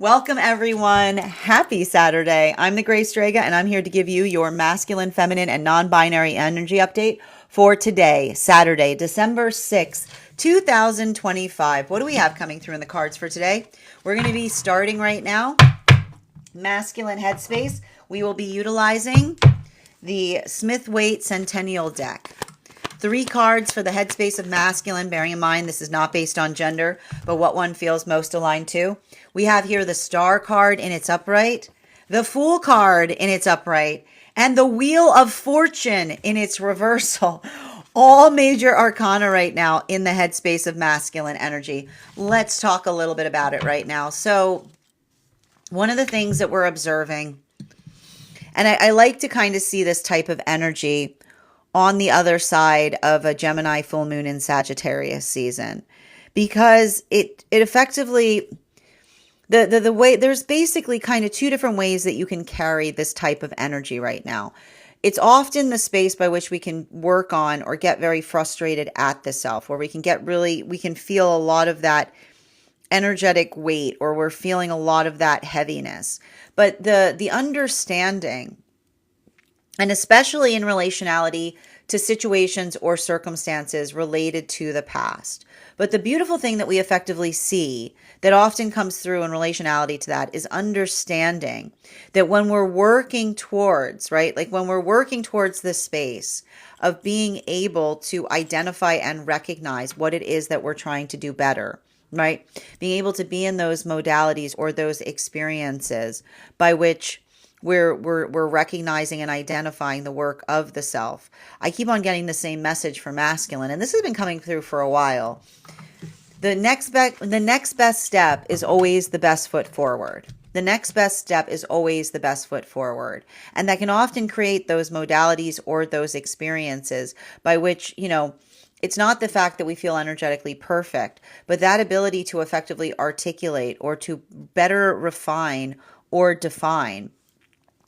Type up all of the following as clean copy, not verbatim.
Welcome, everyone. Happy Saturday. I'm the Grace Draga, and I'm here to give you your masculine, feminine, and non-binary energy update for today, Saturday, December 6th, 2025. What do we have coming through in the cards for today? We're going to be starting right now. Masculine headspace. We will be utilizing the Smith-Waite Centennial deck. 3 cards for the headspace of masculine, bearing in mind this is not based on gender, but what one feels most aligned to. We have here the Star card in its upright, the Fool card in its upright, and the Wheel of Fortune in its reversal. All major arcana right now in the headspace of masculine energy. Let's talk a little bit about it right now. So one of the things that we're observing, and I like to kind of see this type of energy on the other side of a Gemini full moon in Sagittarius season, because it effectively, the way, there's basically kind of 2 different ways that you can carry this type of energy right now. It's often the space by which we can work on or get very frustrated at the self, where we can feel a lot of that energetic weight, or we're feeling a lot of that heaviness. But the understanding, and especially in relationality to situations or circumstances related to the past. But the beautiful thing that we effectively see that often comes through in relationality to that is understanding that when we're working towards, right, like when we're working towards this space of being able to identify and recognize what it is that we're trying to do better, right? Being able to be in those modalities or those experiences by which we're recognizing and identifying the work of the self. I keep on getting the same message for masculine, and this has been coming through for a while. The next best step is always the best foot forward. The next best step is always the best foot forward. And that can often create those modalities or those experiences by which, it's not the fact that we feel energetically perfect, but that ability to effectively articulate or to better refine or define.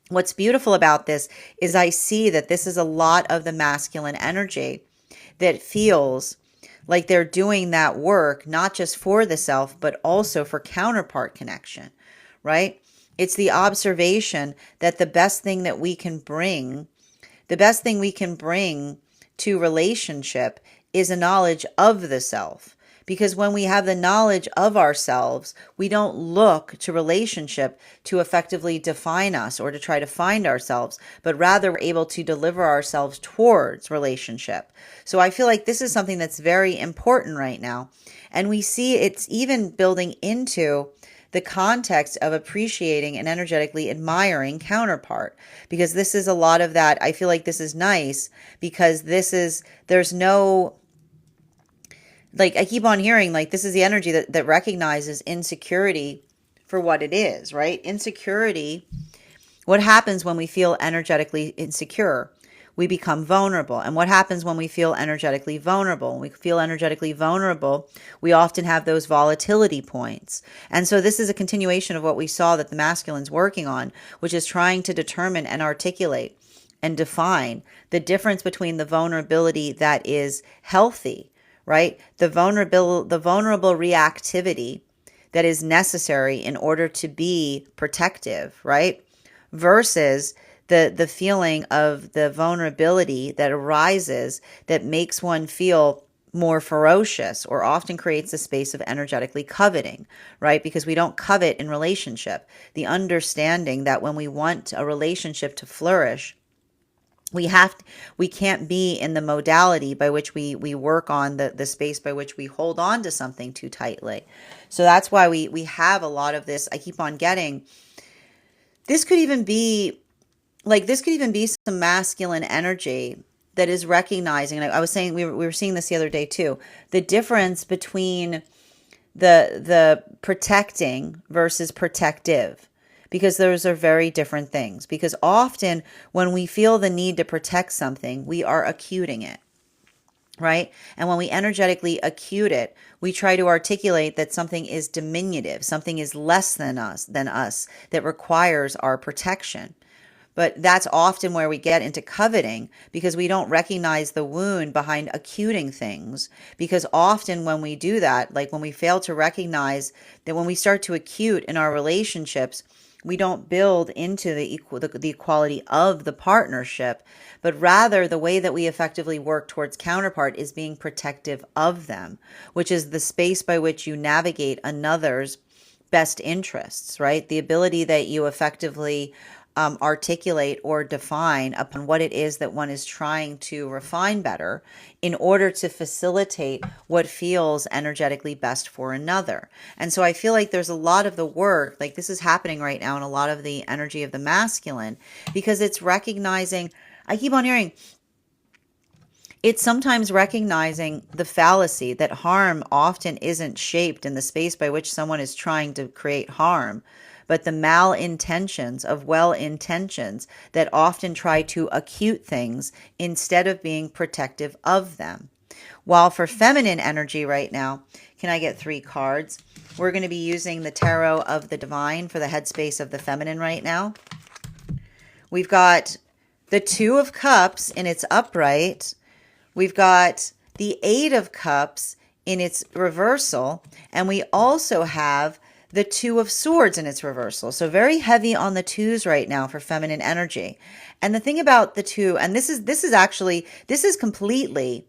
What's beautiful about this is I see that this is a lot of the masculine energy that feels like they're doing that work, not just for the self, but also for counterpart connection, right? It's the observation that the best thing we can bring to relationship is a knowledge of the self. Because when we have the knowledge of ourselves, we don't look to relationship to effectively define us or to try to find ourselves, but rather we're able to deliver ourselves towards relationship. So I feel like this is something that's very important right now. And we see it's even building into the context of appreciating and energetically admiring counterpart, because this is a lot of that. I feel like this is nice because there's no, like, I keep on hearing, like, this is the energy that recognizes insecurity for what it is, right? Insecurity, what happens when we feel energetically insecure? We become vulnerable. And what happens when we feel energetically vulnerable? When we feel energetically vulnerable, we often have those volatility points. And so this is a continuation of what we saw that the masculine's working on, which is trying to determine and articulate and define the difference between the vulnerability that is healthy, right? The vulnerable reactivity that is necessary in order to be protective, right? Versus the feeling of the vulnerability that arises that makes one feel more ferocious, or often creates a space of energetically coveting, right? Because we don't covet in relationship. The understanding that when we want a relationship to flourish, we can't be in the modality by which we work on the space by which we hold on to something too tightly. So that's why we have a lot of this. I keep on getting, this could even be some masculine energy that is recognizing, and I was saying, we were seeing this the other day too, the difference between the protecting versus protective. Because those are very different things. Because often when we feel the need to protect something, we are acuting it, right? And when we energetically acute it, we try to articulate that something is diminutive, something is less than us, that requires our protection. But that's often where we get into coveting because we don't recognize the wound behind acuting things. Because often when we do that, like when we fail to recognize that when we start to acute in our relationships, we don't build into the equality of the partnership, but rather the way that we effectively work towards counterpart is being protective of them, which is the space by which you navigate another's best interests, right? The ability that you effectively articulate or define upon what it is that one is trying to refine better in order to facilitate what feels energetically best for another. And so I feel like there's a lot of the work, like this is happening right now in a lot of the energy of the masculine, because it's recognizing, I keep on hearing, it's sometimes recognizing the fallacy that harm often isn't shaped in the space by which someone is trying to create harm, but the malintentions of well intentions that often try to acute things instead of being protective of them. While for feminine energy right now, can I get 3 cards? We're going to be using the Tarot of the Divine for the headspace of the feminine right now. We've got the 2 of Cups in its upright. We've got the 8 of Cups in its reversal, and we also have the 2 of Swords in its reversal. So very heavy on the 2s right now for feminine energy. And the thing about the 2, and this is completely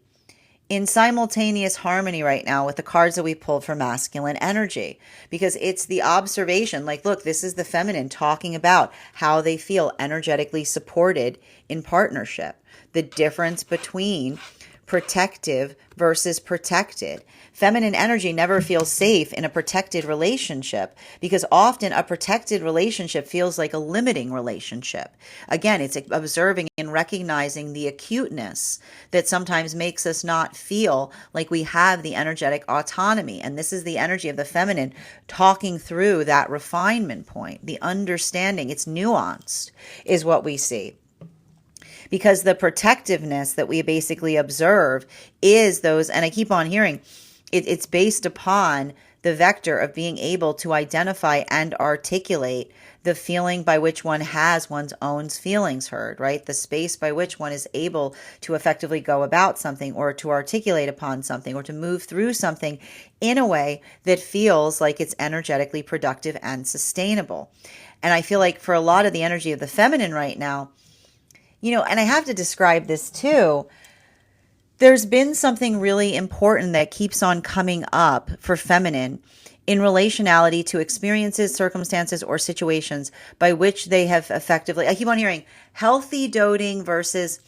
in simultaneous harmony right now with the cards that we pulled for masculine energy, because it's the observation, like, look, this is the feminine talking about how they feel energetically supported in partnership, the difference between protective versus protected. Feminine energy never feels safe in a protected relationship because often a protected relationship feels like a limiting relationship. Again, it's observing and recognizing the acuteness that sometimes makes us not feel like we have the energetic autonomy. And this is the energy of the feminine talking through that refinement point, the understanding. It's nuanced, is what we see. Because the protectiveness that we basically observe is those, and I keep on hearing, it's based upon the vector of being able to identify and articulate the feeling by which one has one's own feelings heard, right? The space by which one is able to effectively go about something or to articulate upon something or to move through something in a way that feels like it's energetically productive and sustainable. And I feel like for a lot of the energy of the feminine right now, and I have to describe this too, there's been something really important that keeps on coming up for feminine in relationality to experiences, circumstances, or situations by which they have effectively, I keep on hearing healthy doting versus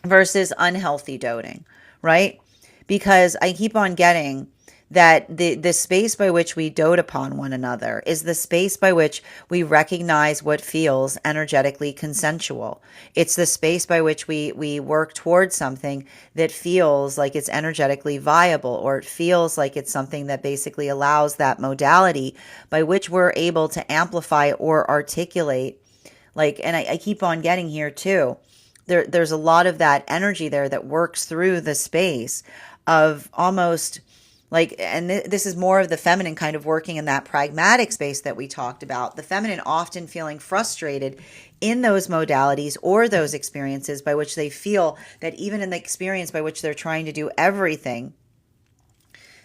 unhealthy doting, right? Because I keep on getting that the space by which we dote upon one another is the space by which we recognize what feels energetically consensual. It's the space by which we work towards something that feels like it's energetically viable, or it feels like it's something that basically allows that modality by which we're able to amplify or articulate. Like, and I keep on getting here too. There's a lot of that energy there that works through the space of almost like, and this is more of the feminine kind of working in that pragmatic space that we talked about. The feminine often feeling frustrated in those modalities or those experiences by which they feel that even in the experience by which they're trying to do everything,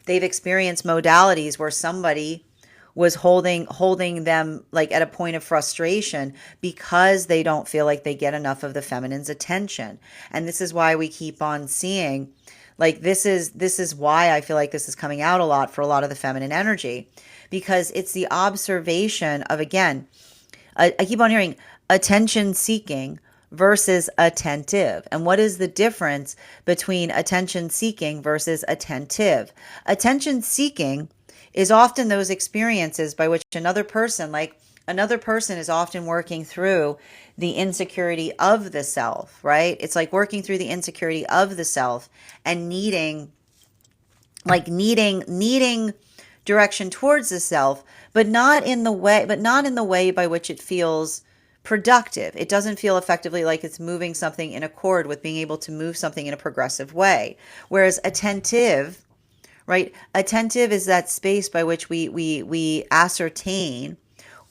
they've experienced modalities where somebody was holding them like at a point of frustration because they don't feel like they get enough of the feminine's attention. And this is why we keep on seeing, like, this is why I feel like this is coming out a lot for a lot of the feminine energy, because it's the observation of, again, I keep on hearing attention seeking versus attentive. And what is the difference between attention seeking versus attentive? Attention seeking is often those experiences by which another person is often working through the insecurity of the self, right? It's like working through the insecurity of the self and needing direction towards the self, but not in the way by which it feels productive. It doesn't feel effectively like it's moving something in accord with being able to move something in a progressive way. Whereas attentive, right? Attentive is that space by which we ascertain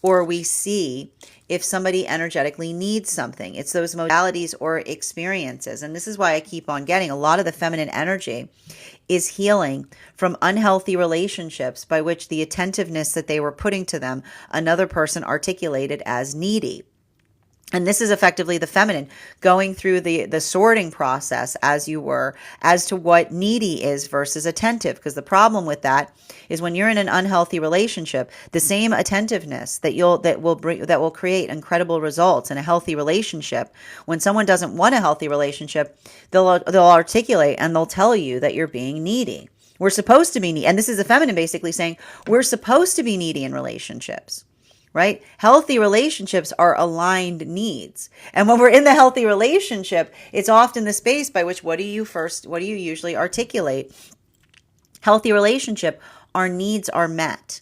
or we see if somebody energetically needs something. It's those modalities or experiences. And this is why I keep on getting a lot of the feminine energy is healing from unhealthy relationships by which the attentiveness that they were putting to them, another person articulated as needy. And this is effectively the feminine going through the sorting process as you were as to what needy is versus attentive. Because the problem with that is when you're in an unhealthy relationship, the same attentiveness that will create incredible results in a healthy relationship. When someone doesn't want a healthy relationship, they'll articulate and they'll tell you that you're being needy. We're supposed to be needy. And this is the feminine basically saying we're supposed to be needy in relationships. Right? Healthy relationships are aligned needs. And when we're in the healthy relationship, it's often the space by which what do you usually articulate? Healthy relationship, our needs are met,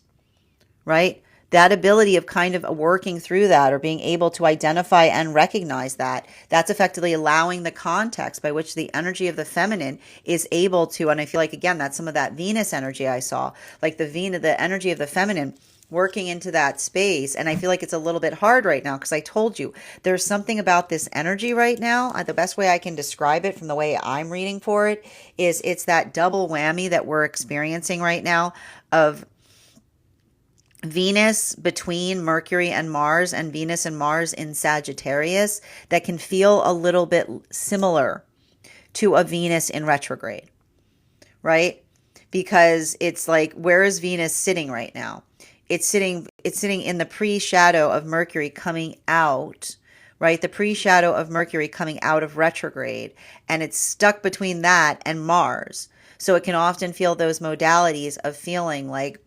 right? That ability of kind of working through that or being able to identify and recognize that's effectively allowing the context by which the energy of the feminine is able to, and I feel like, again, that's some of that Venus energy I saw, like the energy of the feminine working into that space. And I feel like it's a little bit hard right now because I told you there's something about this energy right now. The best way I can describe it from the way I'm reading for it is it's that double whammy that we're experiencing right now of Venus between Mercury and Mars and Venus and Mars in Sagittarius that can feel a little bit similar to a Venus in retrograde, right? Because it's like, where is Venus sitting right now? It's sitting in the pre-shadow of Mercury coming out, right? The pre-shadow of Mercury coming out of retrograde, and it's stuck between that and Mars. So it can often feel those modalities of feeling like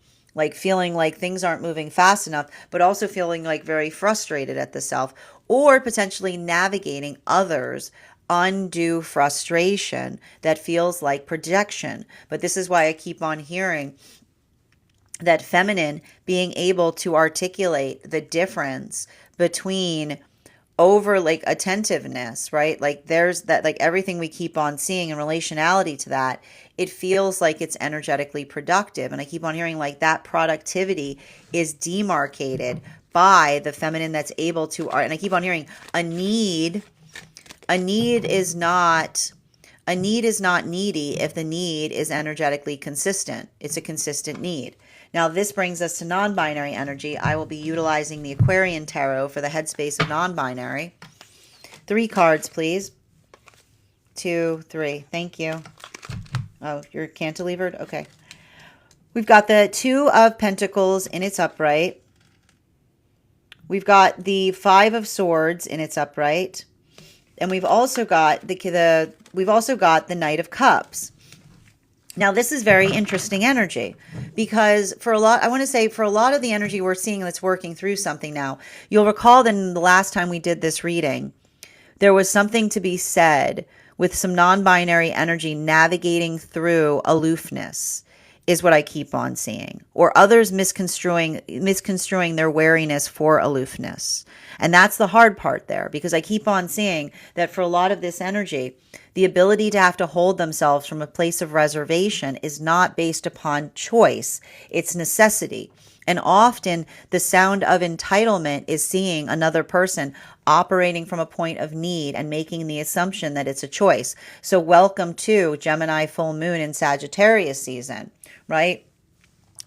things aren't moving fast enough, but also feeling like very frustrated at the self, or potentially navigating others' undue frustration that feels like projection. But this is why I keep on hearing that feminine being able to articulate the difference between over like attentiveness, right? Like there's that, like everything we keep on seeing in relationality to that, it feels like it's energetically productive. And I keep on hearing like that productivity is demarcated by the feminine that's able to, and I keep on hearing a need is not needy if the need is energetically consistent. It's a consistent need. Now, this brings us to non-binary energy. I will be utilizing the Aquarian Tarot for the headspace of non-binary. 3 cards, please. 2, 3. Thank you. Oh, you're cantilevered? Okay. We've got the 2 of Pentacles in its upright. We've got the 5 of Swords in its upright. And we've also got the Knight of Cups. Now, this is very interesting energy because for a lot of the energy we're seeing that's working through something now, you'll recall that in the last time we did this reading, there was something to be said with some non-binary energy navigating through aloofness is what I keep on seeing, or others misconstruing their wariness for aloofness. And that's the hard part there, because I keep on seeing that for a lot of this energy, the ability to have to hold themselves from a place of reservation is not based upon choice, it's necessity. And often the sound of entitlement is seeing another person operating from a point of need and making the assumption that it's a choice. So welcome to Gemini full moon in Sagittarius season, right?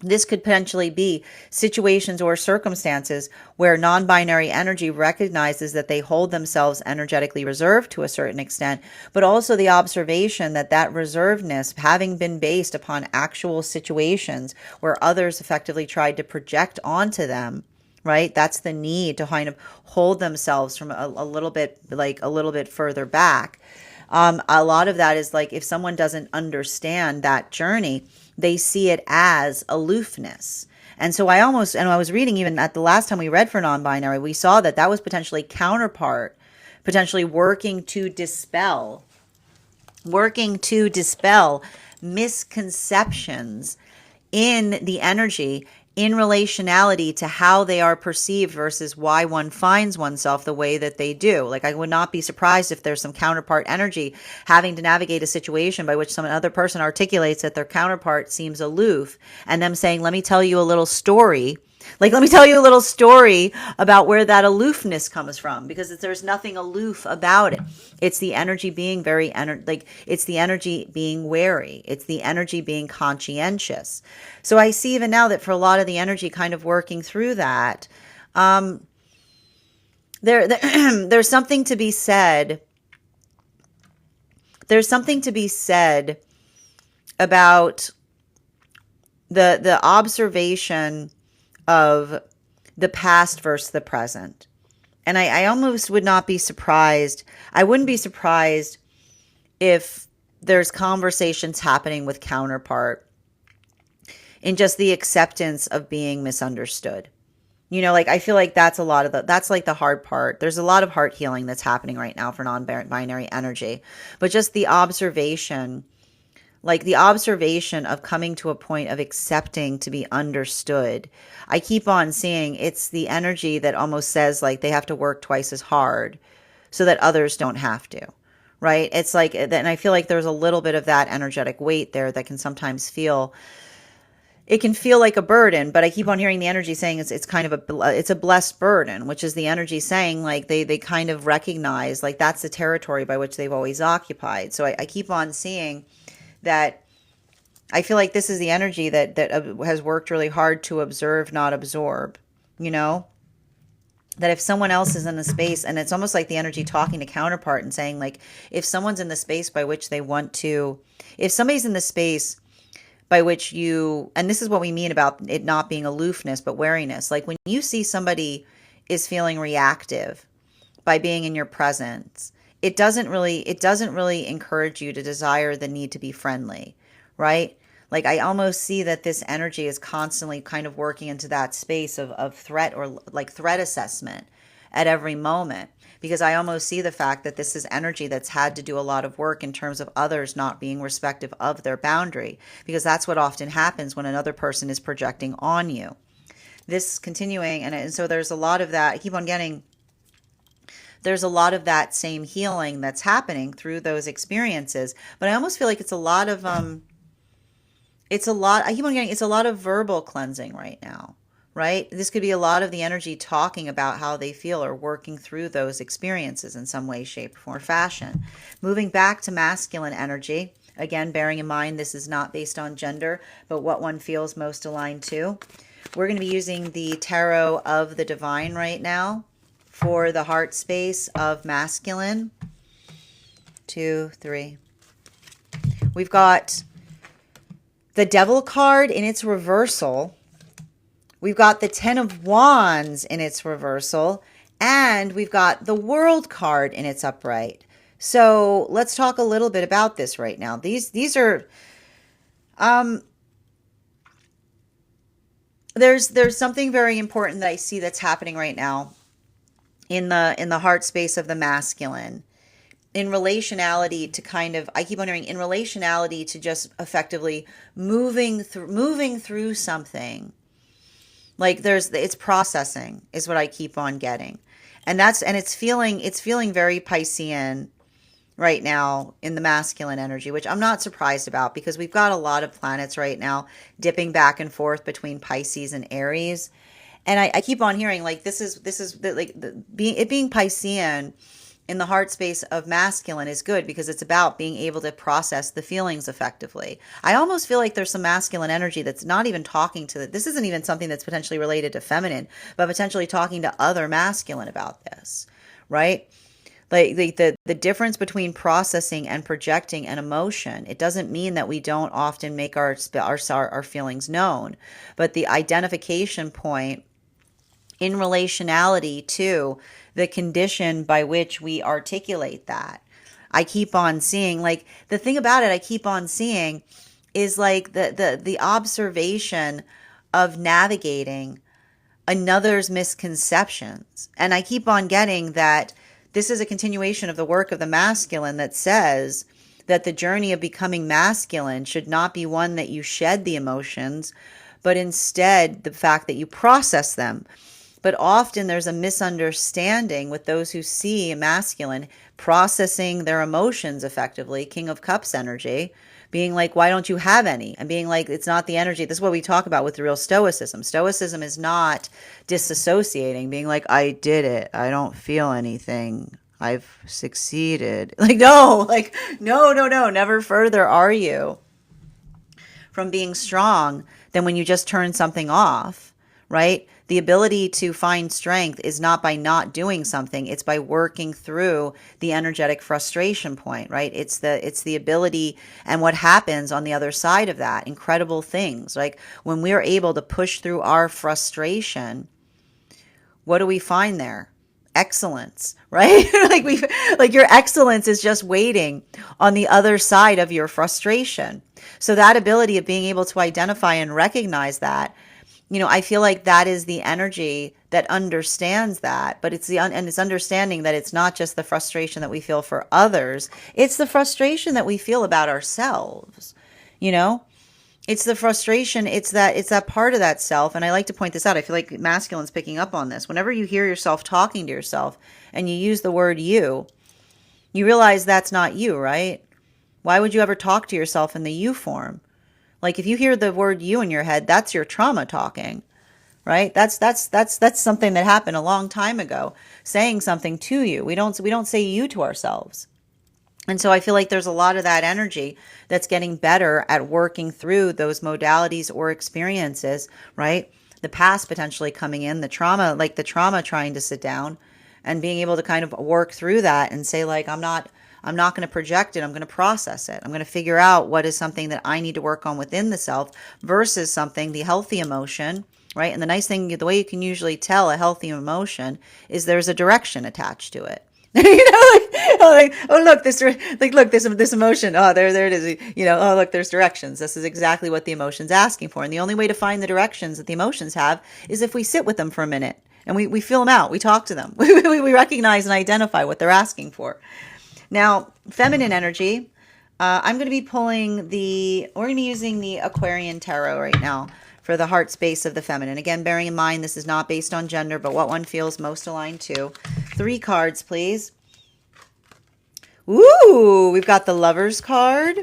This could potentially be situations or circumstances where non-binary energy recognizes that they hold themselves energetically reserved to a certain extent, but also the observation that that reservedness having been based upon actual situations where others effectively tried to project onto them, right? That's the need to kind of hold themselves from a little bit further back. A lot of that is like if someone doesn't understand that journey, they see it as aloofness. And so I was reading even at the last time we read for non-binary, we saw that was potentially counterpart, potentially working to dispel misconceptions in the energy in relationality to how they are perceived versus why one finds oneself the way that they do. Like, I would not be surprised if there's some counterpart energy having to navigate a situation by which some other person articulates that their counterpart seems aloof, and them saying, let me tell you a little story Like, let me tell you a little story about where that aloofness comes from, because there's nothing aloof about it. It's the energy being it's the energy being wary. It's the energy being conscientious. So I see even now that for a lot of the energy kind of working through that, there's something to be said. There's something to be said about the observation of the past versus the present. And I almost would not be surprised. I wouldn't be surprised if there's conversations happening with counterpart in just the acceptance of being misunderstood. Like, I feel like that's that's like the hard part. There's a lot of heart healing that's happening right now for non-binary energy, but just the observation of coming to a point of accepting to be understood. I keep on seeing it's the energy that almost says like they have to work twice as hard so that others don't have to, right? It's like, and I feel like there's a little bit of that energetic weight there that can sometimes feel like a burden, but I keep on hearing the energy saying it's kind of it's a blessed burden, which is the energy saying like they kind of recognize like that's the territory by which they've always occupied. So I keep on seeing that I feel like this is the energy that has worked really hard to observe, not absorb, that if someone else is in the space, and it's almost like the energy talking to counterpart and saying like, if someone's in the space by which if somebody's in the space by which and this is what we mean about it not being aloofness, but wariness. Like when you see somebody is feeling reactive by being in your presence, it doesn't really encourage you to desire the need to be friendly, right? Like I almost see that this energy is constantly kind of working into that space of threat, or like threat assessment at every moment, because I almost see the fact that this is energy that's had to do a lot of work in terms of others not being respective of their boundary, because that's what often happens when another person is projecting on you. This continuing, and so there's a lot of that. I keep on getting there's a lot of that same healing that's happening through those experiences. But I almost feel like it's a lot of verbal cleansing right now, right? This could be a lot of the energy talking about how they feel or working through those experiences in some way, shape, form, or fashion. Moving back to masculine energy, again, bearing in mind this is not based on gender, but what one feels most aligned to. We're going to be using the Tarot of the Divine right now for the heart space of masculine. 2, 3. We've got the Devil card in its reversal. We've got the 10 of Wands in its reversal. And we've got the World card in its upright. So let's talk a little bit about this right now. These are... There's something very important that I see that's happening right now in the heart space of the masculine, in relationality to kind of, I keep wondering, in relationality to just effectively moving through something. Like it's processing is what I keep on getting. And it's feeling very Piscean right now in the masculine energy, which I'm not surprised about, because we've got a lot of planets right now dipping back and forth between Pisces and Aries. And I keep on hearing like this is being Piscean in the heart space of masculine is good, because it's about being able to process the feelings effectively. I almost feel like there's some masculine energy that's not even talking to this isn't even something that's potentially related to feminine, but potentially talking to other masculine about this, right? Like the difference between processing and projecting an emotion, it doesn't mean that we don't often make our feelings known, but the identification point in relationality to the condition by which we articulate that. I keep on seeing, like, the thing about it I keep on seeing is like the observation of navigating another's misconceptions. And I keep on getting that this is a continuation of the work of the masculine that says that the journey of becoming masculine should not be one that you shed the emotions, but instead the fact that you process them. But often there's a misunderstanding with those who see a masculine processing their emotions effectively, King of Cups energy, being like, why don't you have any? And being like, it's not the energy. This is what we talk about with the real stoicism. Stoicism is not disassociating, being like, I did it. I don't feel anything. I've succeeded. Like, no, like, no, no, no. Never further are you from being strong than when you just turn something off, right? The ability to find strength is not by not doing something, it's by working through the energetic frustration point, right? It's the ability, and what happens on the other side of that, incredible things. Like when we're able to push through our frustration, what do we find there? Excellence, right? Like your excellence is just waiting on the other side of your frustration. So that ability of being able to identify and recognize that, I feel like that is the energy that understands that, but it's understanding that it's not just the frustration that we feel for others, it's the frustration that we feel about ourselves. It's the frustration, it's that part of that self. And I like to point this out. I feel like masculine's picking up on this. Whenever you hear yourself talking to yourself and you use the word you realize that's not you, right? Why would you ever talk to yourself in the you form? Like if you hear the word you in your head, that's your trauma talking, right? That's something that happened a long time ago, saying something to you. We don't say you to ourselves. And so I feel like there's a lot of that energy that's getting better at working through those modalities or experiences, right? The past potentially coming in, the trauma trying to sit down and being able to kind of work through that and say like, I'm not going to project it. I'm going to process it. I'm going to figure out what is something that I need to work on within the self versus something, the healthy emotion, right? And the nice thing, the way you can usually tell a healthy emotion is there's a direction attached to it. Look, this emotion. Oh, there it is. Oh, look, there's directions. This is exactly what the emotion's asking for. And the only way to find the directions that the emotions have is if we sit with them for a minute and we feel them out. We talk to them. We recognize and identify what they're asking for. Now, feminine energy, we're going to be using the Aquarian Tarot right now for the heart space of the feminine. Again, bearing in mind, this is not based on gender, but what one feels most aligned to. 3 cards, please. Ooh, we've got the Lover's card.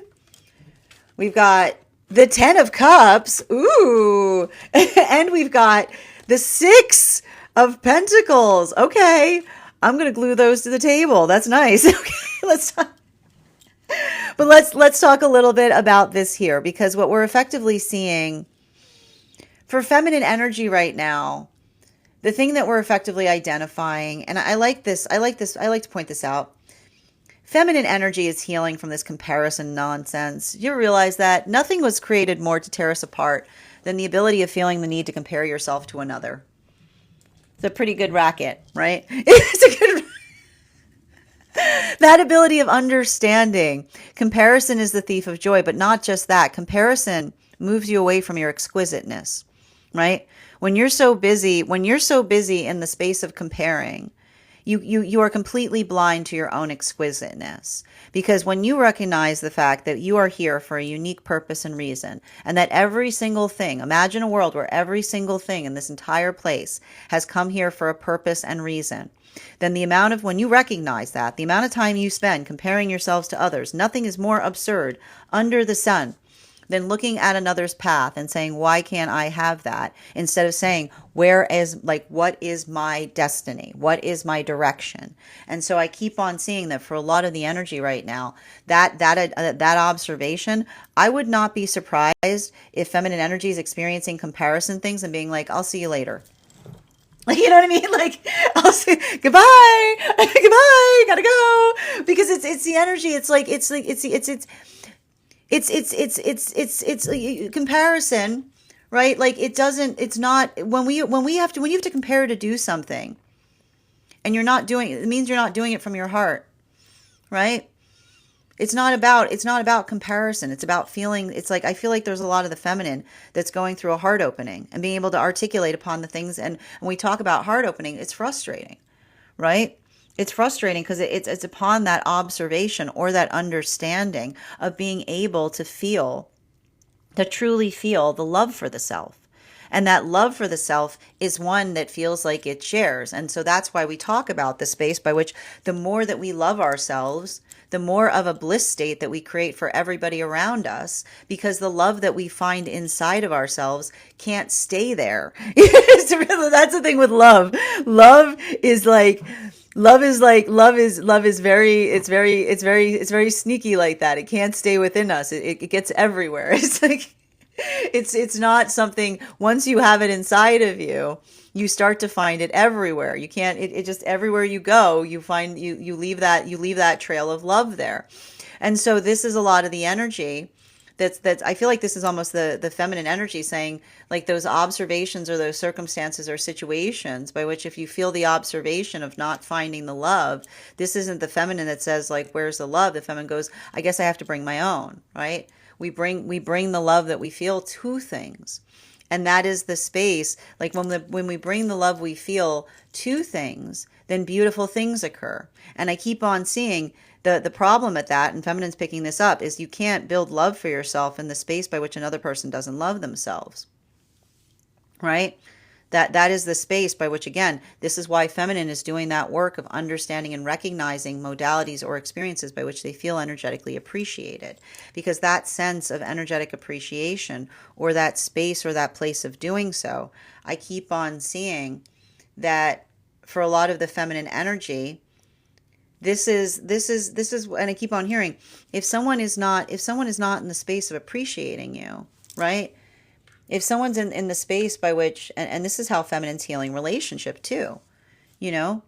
We've got the 10 of Cups. Ooh, and we've got the 6 of Pentacles. Okay, I'm going to glue those to the table. That's nice. Okay, let's talk a little bit about this here, because what we're effectively seeing for feminine energy right now, the thing that we're effectively identifying, and I like to point this out. Feminine energy is healing from this comparison nonsense. You realize that nothing was created more to tear us apart than the ability of feeling the need to compare yourself to another. It's a pretty good racket, right? It's a good that ability of understanding. Comparison is the thief of joy, but not just that. Comparison moves you away from your exquisiteness, right? When you're so busy in the space of comparing, you are completely blind to your own exquisiteness. Because when you recognize the fact that you are here for a unique purpose and reason, and that every single thing, imagine a world where every single thing in this entire place has come here for a purpose and reason, then when you recognize that, the amount of time you spend comparing yourselves to others, nothing is more absurd under the sun than looking at another's path and saying, why can't I have that? Instead of saying, what is my destiny? What is my direction? And so I keep on seeing that for a lot of the energy right now, that observation, I would not be surprised if feminine energy is experiencing comparison things and being like, I'll see you later. Like, you know what I mean? Like, I'll say goodbye, goodbye, gotta go, because it's the energy. It's comparison, right? Like it's not when you have to compare to do something, and you're not doing it, it means you're not doing it from your heart, right? It's not about comparison. It's about feeling. It's like, I feel like there's a lot of the feminine that's going through a heart opening and being able to articulate upon the things. And when we talk about heart opening, it's frustrating, right? It's frustrating because it's upon that observation or that understanding of being able to truly feel the love for the self. And that love for the self is one that feels like it shares. And so that's why we talk about the space by which the more that we love ourselves, the more of a bliss state that we create for everybody around us, because the love that we find inside of ourselves can't stay there. That's the thing with love. Love is like, love is very, it's very sneaky like that. It can't stay within us. It gets everywhere. It's like, it's not something, once you have it inside of you, you start to find it everywhere. You can't, it just, everywhere you go, you find, you leave that trail of love there. And so this is a lot of the energy that's I feel like this is almost the feminine energy saying, like, those observations or those circumstances or situations by which, if you feel the observation of not finding the love, this isn't the feminine that says, like, where's the love? The feminine goes, I guess I have to bring my own, right? We bring the love that we feel to things. And that is the space, like, when we bring the love we feel to things, then beautiful things occur. And I keep on seeing the problem at that, and feminine's picking this up, is you can't build love for yourself in the space by which another person doesn't love themselves, right? That is the space by which, again, this is why feminine is doing that work of understanding and recognizing modalities or experiences by which they feel energetically appreciated. Because that sense of energetic appreciation, or that space or that place of doing so, I keep on seeing that for a lot of the feminine energy, this is, and I keep on hearing, if someone is not in the space of appreciating you, right? If someone's in the space by which, and this is how feminine's healing relationship too, you know,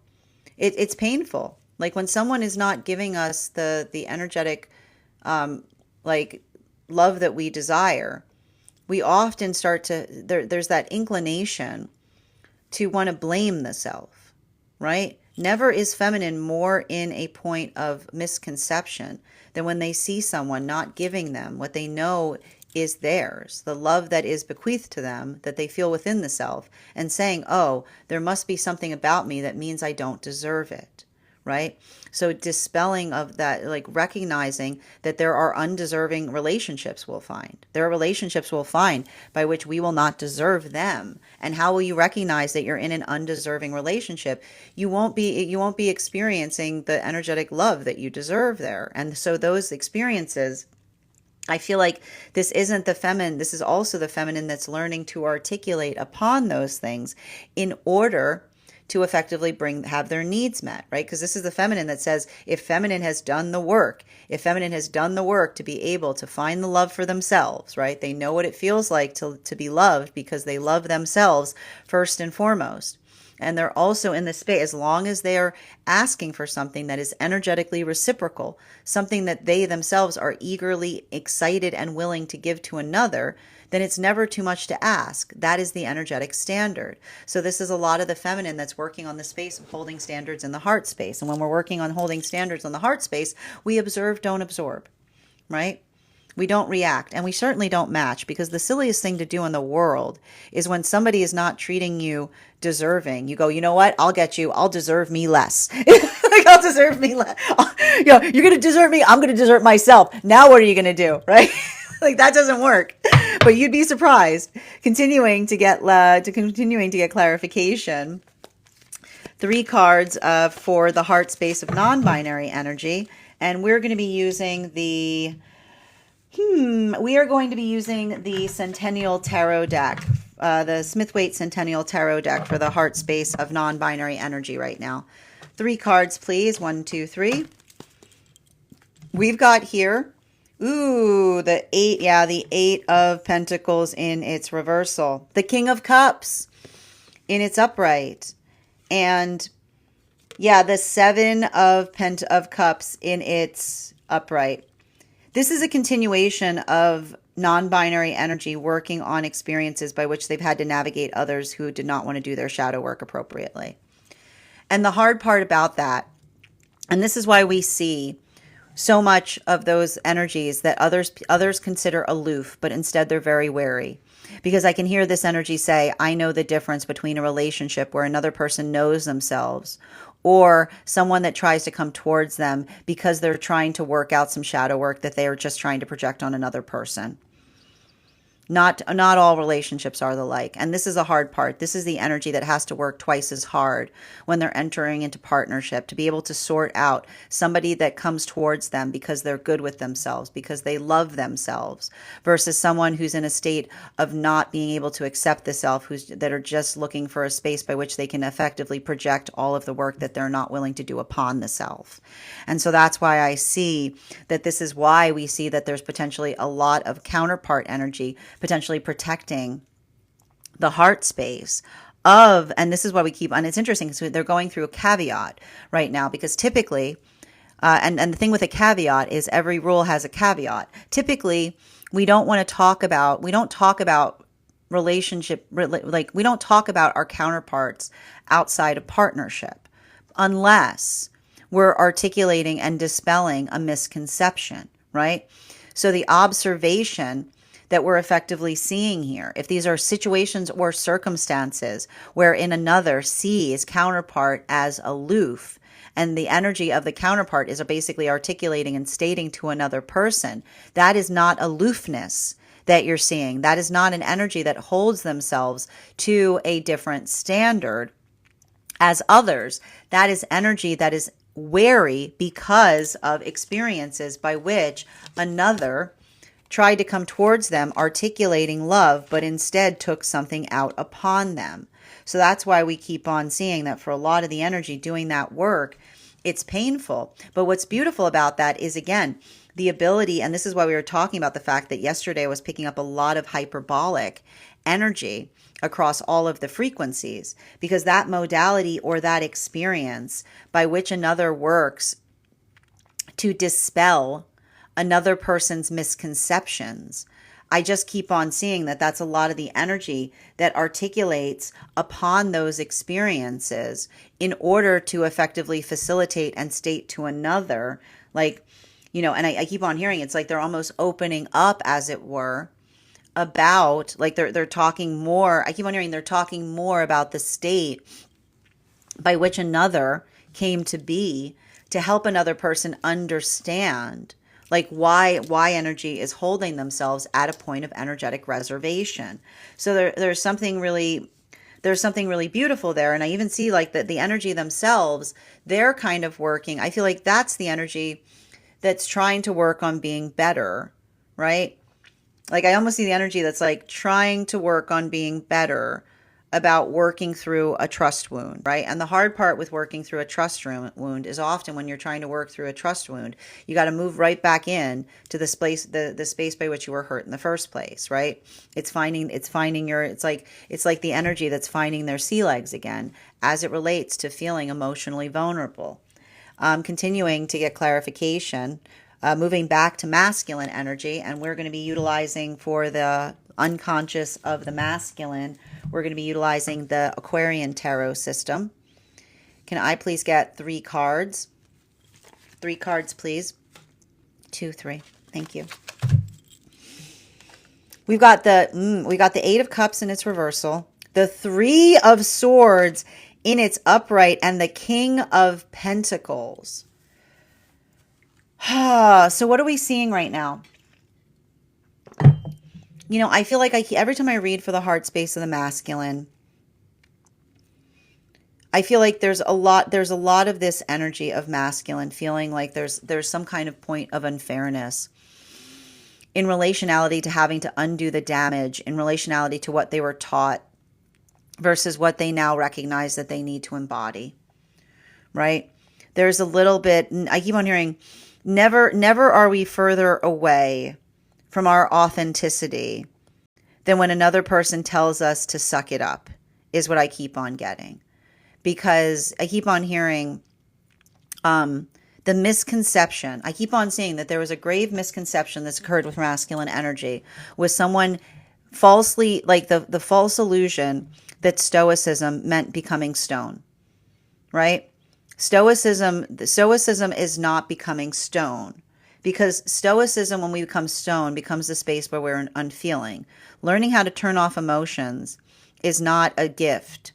it's painful. Like, when someone is not giving us the energetic, like, love that we desire, we often start to, there's that inclination to want to blame the self, right? Never is feminine more in a point of misconception than when they see someone not giving them what they know is theirs, the love that is bequeathed to them, that they feel within the self, and saying, oh, there must be something about me that means I don't deserve it, right? So dispelling of that, like, recognizing that there are undeserving relationships we'll find. There are relationships we'll find by which we will not deserve them. And how will you recognize that you're in an undeserving relationship? You won't be experiencing the energetic love that you deserve there. And so those experiences, I feel like this isn't the feminine, this is also the feminine that's learning to articulate upon those things in order to effectively have their needs met, right? Because this is the feminine that says, if feminine has done the work, to be able to find the love for themselves, right? They know what it feels like to be loved, because they love themselves first and foremost. And they're also in the space, as long as they are asking for something that is energetically reciprocal, something that they themselves are eagerly excited and willing to give to another, then it's never too much to ask. That is the energetic standard. So this is a lot of the feminine that's working on the space of holding standards in the heart space. And when we're working on holding standards on the heart space, we observe, don't absorb, right? We don't react, and we certainly don't match, because the silliest thing to do in the world is, when somebody is not treating you deserving, you go, you know what? I'll get you. I'll deserve me less. Like, I'll deserve me less. You're going to desert me. I'm going to desert myself. Now what are you going to do? Right? Like, that doesn't work. But you'd be surprised. Continuing to get clarification. 3 cards for the heart space of non-binary energy. And we're going to be using the Centennial Tarot deck, the Smith-Waite Centennial Tarot deck for the heart space of non-binary energy right now. 3 cards, please. 1, 2, 3. We've got here, the 8, the 8 of Pentacles in its reversal. The King of Cups in its upright. And, the 7 of Cups in its upright. This is a continuation of non-binary energy working on experiences by which they've had to navigate others who did not want to do their shadow work appropriately. And the hard part about that, and this is why we see so much of those energies that others consider aloof, but instead they're very wary. Because I can hear this energy say, I know the difference between a relationship where another person knows themselves, or someone that tries to come towards them because they're trying to work out some shadow work that they are just trying to project on another person. Not all relationships are the like. And this is a hard part. This is the energy that has to work twice as hard when they're entering into partnership, to be able to sort out somebody that comes towards them because they're good with themselves, because they love themselves, versus someone who's in a state of not being able to accept the self, that are just looking for a space by which they can effectively project all of the work that they're not willing to do upon the self. And so that's why I see that this is why we see that there's potentially a lot of counterpart energy potentially protecting the heart space of, and this is why we keep on, it's interesting because they're going through a caveat right now, because typically, and the thing with a caveat is every rule has a caveat. Typically, we don't talk about relationship, like we don't talk about our counterparts outside of partnership unless we're articulating and dispelling a misconception, right? So the observation that we're effectively seeing here, if these are situations or circumstances wherein another sees counterpart as aloof, and the energy of the counterpart is basically articulating and stating to another person, that is not aloofness that you're seeing. That is not an energy that holds themselves to a different standard as others. That is energy that is wary because of experiences by which another tried to come towards them articulating love, but instead took something out upon them. So that's why we keep on seeing that for a lot of the energy doing that work, it's painful. But what's beautiful about that is, again, the ability, and this is why we were talking about the fact that yesterday I was picking up a lot of hyperbolic energy across all of the frequencies, because that modality or that experience by which another works to dispel another person's misconceptions, I just keep on seeing that that's a lot of the energy that articulates upon those experiences in order to effectively facilitate and state to another, like, and I keep on hearing, it's like they're almost opening up, as it were, about, like they're talking more. I keep on hearing they're talking more about the state by which another came to be, to help another person understand, like why energy is holding themselves at a point of energetic reservation. So there's something really beautiful there. And I even see like the energy themselves, they're kind of working. I feel like that's the energy that's trying to work on being better, right? Like I almost see the energy that's like trying to work on being better about working through a trust wound, right? And the hard part with working through a trust wound is often when you're trying to work through a trust wound, you got to move right back in to the space, the space by which you were hurt in the first place, right? It's like the energy that's finding their sea legs again as it relates to feeling emotionally vulnerable. Continuing to get clarification, moving back to masculine energy, and we're going to be utilizing for the unconscious of the masculine, we're going to be utilizing the Aquarian Tarot system. Can I please get 3 cards? 3 cards, please. 2, 3. Thank you. We got the 8 of Cups in its reversal, the 3 of Swords in its upright, and the King of Pentacles. So what are we seeing right now? I feel like every time I read for the heart space of the masculine, I feel like there's a lot of this energy of masculine feeling like there's some kind of point of unfairness in relationality to having to undo the damage, in relationality to what they were taught versus what they now recognize that they need to embody, right? There's a little bit, I keep on hearing, never are we further away from our authenticity than when another person tells us to suck it up, is what I keep on getting. Because I keep on hearing the misconception. I keep on seeing that there was a grave misconception that's occurred with masculine energy, with someone falsely, like the false illusion that stoicism meant becoming stone, right? Stoicism is not becoming stone, because stoicism, when we become stone, becomes the space where we're unfeeling. Learning how to turn off emotions is not a gift.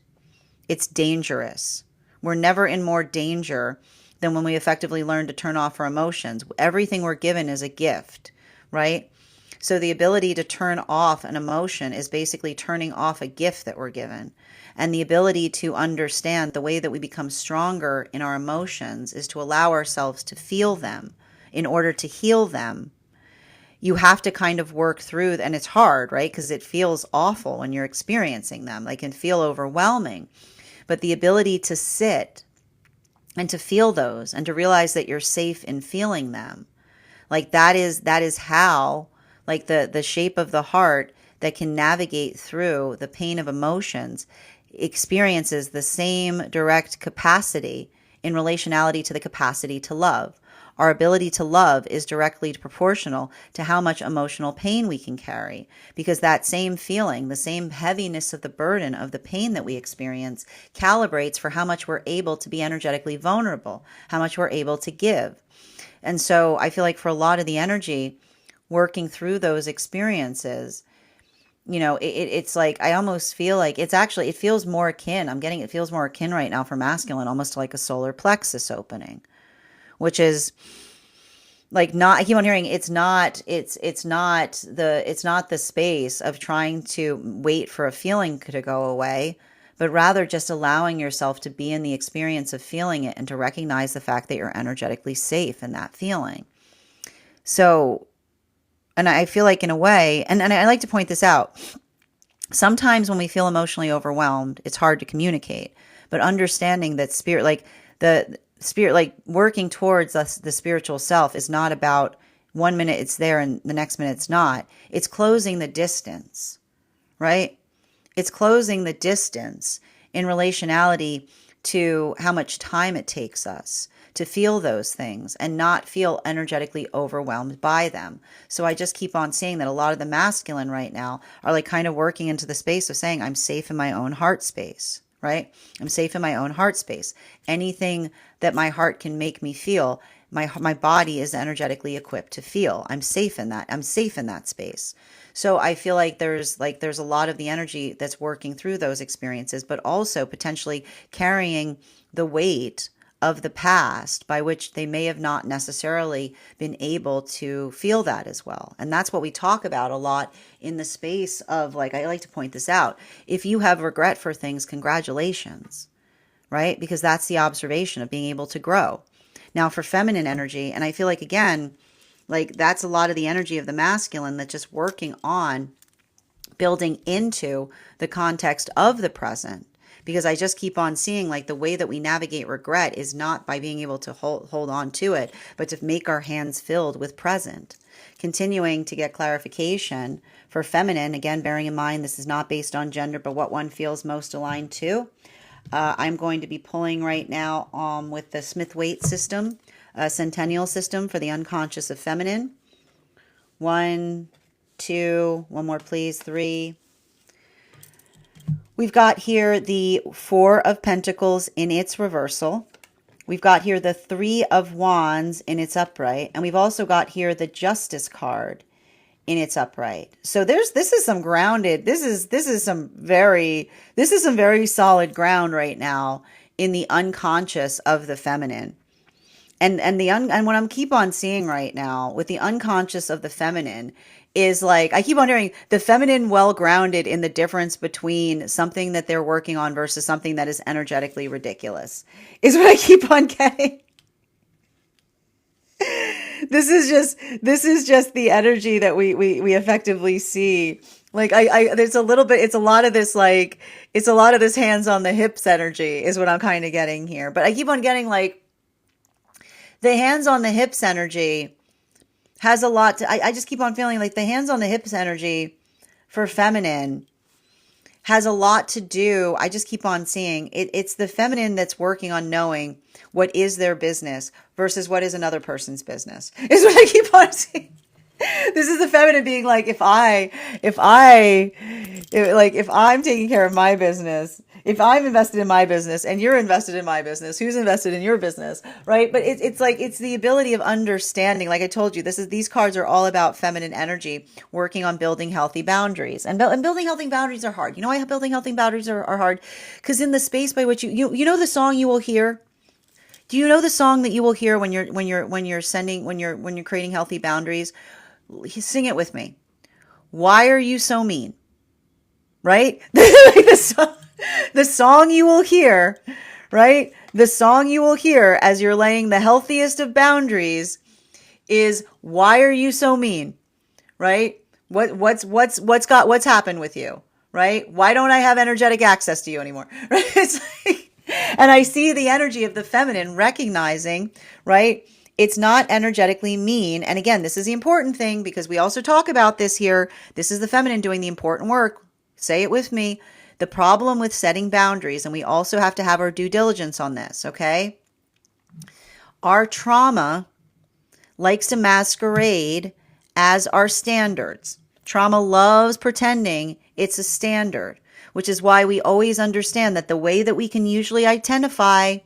It's dangerous. We're never in more danger than when we effectively learn to turn off our emotions. Everything we're given is a gift, right? So the ability to turn off an emotion is basically turning off a gift that we're given. And the ability to understand the way that we become stronger in our emotions is to allow ourselves to feel them in order to heal them. You have to kind of work through, and it's hard, right? Because it feels awful when you're experiencing them. They can feel overwhelming. But the ability to sit and to feel those and to realize that you're safe in feeling them, like that is how, like the shape of the heart that can navigate through the pain of emotions experiences the same direct capacity in relationality to the capacity to love. Our ability to love is directly proportional to how much emotional pain we can carry, because that same feeling, the same heaviness of the burden of the pain that we experience, calibrates for how much we're able to be energetically vulnerable, how much we're able to give. And so I feel like for a lot of the energy working through those experiences, it's like I almost feel like it feels more akin. It feels more akin right now for masculine, almost like a solar plexus opening, which is like not, I keep on hearing it's not the space of trying to wait for a feeling to go away, but rather just allowing yourself to be in the experience of feeling it and to recognize the fact that you're energetically safe in that feeling. So, and I feel like in a way, and I like to point this out, sometimes when we feel emotionally overwhelmed, it's hard to communicate, but understanding that the spirit, like working towards us, the spiritual self is not about 1 minute it's there and the next minute it's not. It's closing the distance, right? It's closing the distance in relationality to how much time it takes us to feel those things and not feel energetically overwhelmed by them. So I just keep on saying that a lot of the masculine right now are like kind of working into the space of saying, I'm safe in my own heart space, right? I'm safe in my own heart space. Anything that my heart can make me feel, my body is energetically equipped to feel. I'm safe in that. I'm safe in that space. So I feel like there's a lot of the energy that's working through those experiences, but also potentially carrying the weight of the past by which they may have not necessarily been able to feel that as well. And that's what we talk about a lot in the space of, like, I like to point this out. If you have regret for things, congratulations, right? Because that's the observation of being able to grow. Now for feminine energy, and I feel like, again, like that's a lot of the energy of the masculine that's just working on building into the context of the present. Because I just keep on seeing like the way that we navigate regret is not by being able to hold on to it, but to make our hands filled with present. Continuing to get clarification for feminine, again, bearing in mind this is not based on gender, but what one feels most aligned to. I'm going to be pulling right now with the Smith-Waite system, centennial system for the unconscious of feminine. 1, 2, one more please, 3. We've got here the 4 of Pentacles in its reversal. We've got here the 3 of Wands in its upright. And we've also got here the Justice card in its upright. So this is some grounded, this is some very solid ground right now in the unconscious of the feminine. And what I'm keep on seeing right now with the unconscious of the feminine is like, I keep on hearing the feminine well grounded in the difference between something that they're working on versus something that is energetically ridiculous, is what I keep on getting. This is just the energy that we effectively see. Like there's a little bit, it's a lot of this hands on the hips energy is what I'm kind of getting here. But I keep on getting like the hands on the hips energy has a lot to, I just keep on feeling like the hands on the hips energy for feminine has a lot to do. I just keep on seeing it's the feminine that's working on knowing what is their business versus what is another person's business, is what I keep on seeing. This is the feminine being like, if I'm taking care of my business, if I'm invested in my business and you're invested in my business, who's invested in your business, right? But it's the ability of understanding. Like I told you, these cards are all about feminine energy, working on building healthy boundaries. And building healthy boundaries are hard. You know why building healthy boundaries are hard? Because in the space by which you know the song you will hear. Do you know the song that you will hear when you're creating healthy boundaries? Sing it with me. Why are you so mean? Right? The song you will hear, right? The song you will hear as you're laying the healthiest of boundaries is, why are you so mean? Right? What's happened with you? Right? Why don't I have energetic access to you anymore? Right? It's like, and I see the energy of the feminine recognizing, right? It's not energetically mean. And again, this is the important thing, because we also talk about this here. This is the feminine doing the important work. Say it with me. The problem with setting boundaries, and we also have to have our due diligence on this, okay? Our trauma likes to masquerade as our standards. Trauma loves pretending it's a standard, which is why we always understand that the way that we can usually identify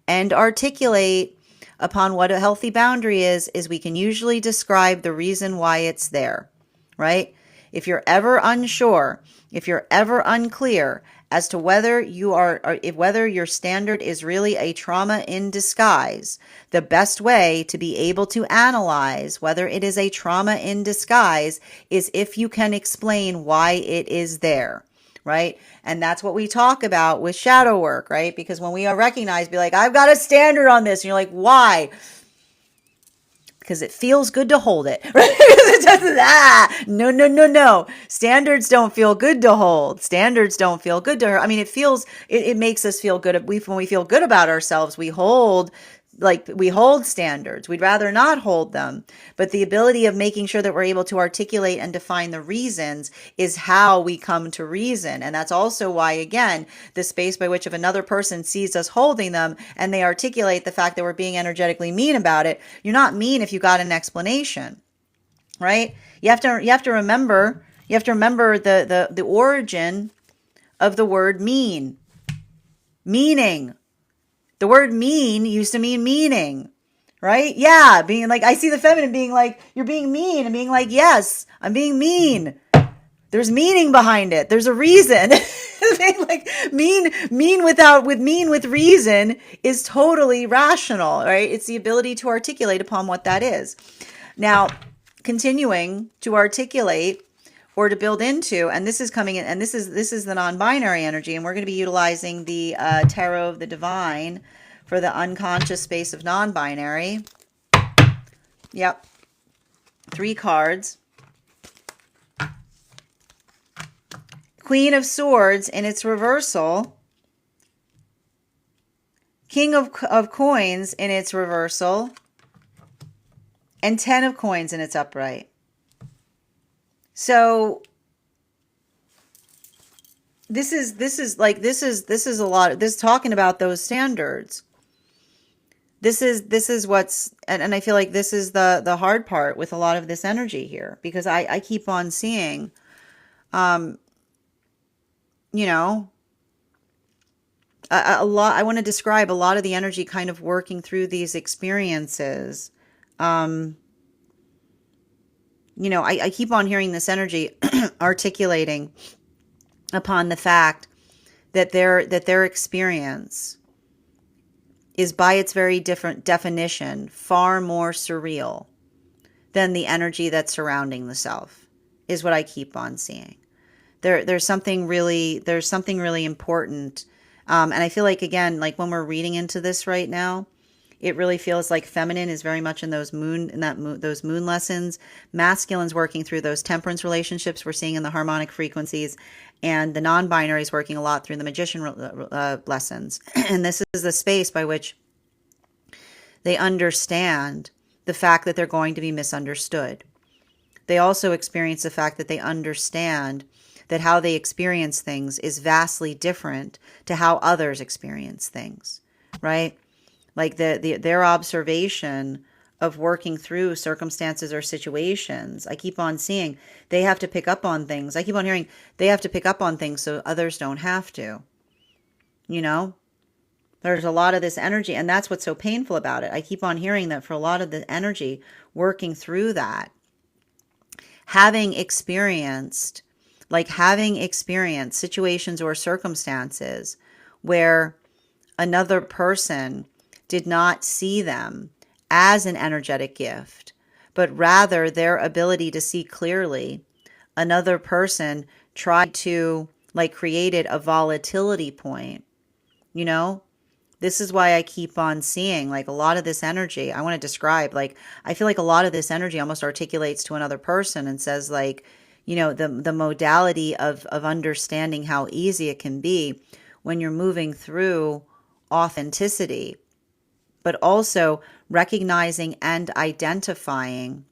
and articulate upon what a healthy boundary is we can usually describe the reason why it's there, right? If you're ever unsure, if you're ever unclear as to whether whether your standard is really a trauma in disguise, the best way to be able to analyze whether it is a trauma in disguise is if you can explain why it is there, right? And that's what we talk about with shadow work, right? Because when we recognize, be like, I've got a standard on this, and you're like, why? Because it feels good to hold it, right? No. Standards don't feel good to hold. Standards don't feel good to her. I mean, it makes us feel good. When we feel good about ourselves, we hold standards. We'd rather not hold them. But the ability of making sure that we're able to articulate and define the reasons is how we come to reason. And that's also why, again, the space by which if another person sees us holding them and they articulate the fact that we're being energetically mean about it, you're not mean if you got an explanation, right? You have to remember the origin of the word mean. Meaning. The word mean used to mean meaning, right? Yeah, being like, I see the feminine being like, you're being mean, and being like, yes, I'm being mean. There's meaning behind it. There's a reason. Like mean with reason is totally rational, right? It's the ability to articulate upon what that is. Now, continuing to articulate or to build into, and this is coming in, and this is the non-binary energy, and we're going to be utilizing the Tarot of the Divine for the unconscious space of non-binary. Yep. 3 cards. Queen of Swords in its reversal. King of Coins in its reversal. And 10 of Coins in its upright. So this is a lot. This is talking about those standards. This is what's, and I feel like this is the hard part with a lot of this energy here, because I keep on seeing, you know, a lot. I want to describe a lot of the energy kind of working through these experiences. You know, I keep on hearing this energy articulating upon the fact that their experience is, by its very different definition, far more surreal than the energy that's surrounding the self, is what I keep on seeing. There's something really important. And I feel like, again, like when we're reading into this right now, it really feels like feminine is very much in those moon lessons. Masculine's working through those temperance relationships we're seeing in the harmonic frequencies, and the non-binary is working a lot through the magician lessons. And this is the space by which they understand the fact that they're going to be misunderstood. They also experience the fact that they understand that how they experience things is vastly different to how others experience things, right? Like their observation of working through circumstances or situations. I keep on seeing they have to pick up on things. I keep on hearing they have to pick up on things so others don't have to. You know, there's a lot of this energy, and that's what's so painful about it. I keep on hearing that for a lot of the energy working through that, having experienced situations or circumstances where another person did not see them as an energetic gift, but rather their ability to see clearly another person tried to like created a volatility point, you know? This is why I keep on seeing like a lot of this energy. I want to describe like I feel like a lot of this energy almost articulates to another person and says like, the modality of understanding how easy it can be when you're moving through authenticity, but also recognizing and identifying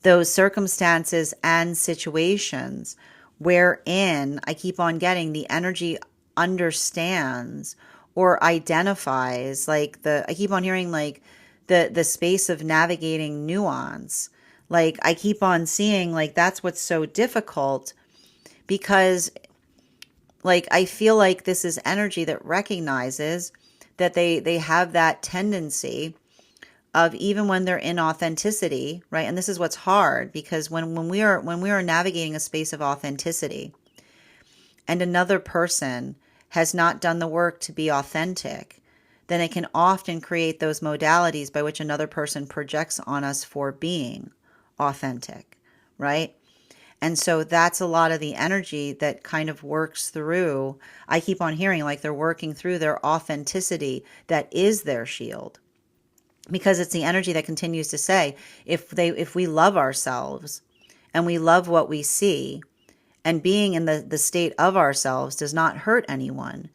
those circumstances and situations wherein I keep on getting the energy understands or identifies like I keep on hearing like the space of navigating nuance. Like I keep on seeing like that's what's so difficult because like I feel like this is energy that recognizes that they have that tendency of even when they're in authenticity, right? And this is what's hard because when we are navigating a space of authenticity and another person has not done the work to be authentic, then it can often create those modalities by which another person projects on us for being authentic, right? And so that's a lot of the energy that kind of works through. I keep on hearing like they're working through their authenticity that is their shield, because it's the energy that continues to say if we love ourselves and we love what we see, and being in the state of ourselves does not hurt anyone,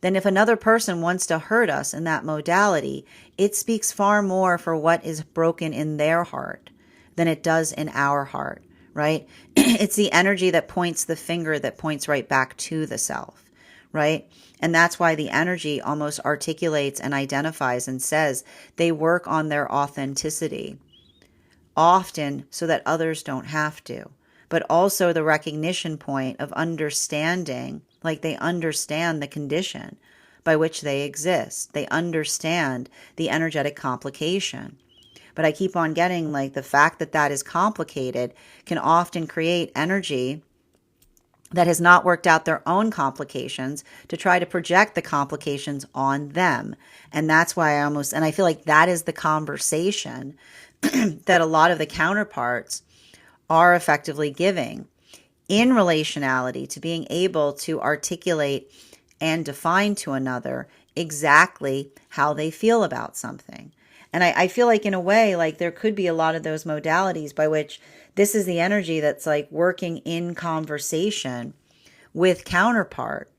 then if another person wants to hurt us in that modality, it speaks far more for what is broken in their heart than it does in our heart, right? It's the energy that points the finger that points right back to the self, right? And that's why the energy almost articulates and identifies and says they work on their authenticity, often so that others don't have to, but also the recognition point of understanding, like they understand the condition by which they exist. They understand the energetic complication. But I keep on getting like the fact that that is complicated can often create energy that has not worked out their own complications to try to project the complications on them. And that's why and I feel like that is the conversation that a lot of the counterparts are effectively giving in relationality to being able to articulate and define to another exactly how they feel about something. And I feel like in a way, like there could be a lot of those modalities by which this is the energy that's like working in conversation with counterpart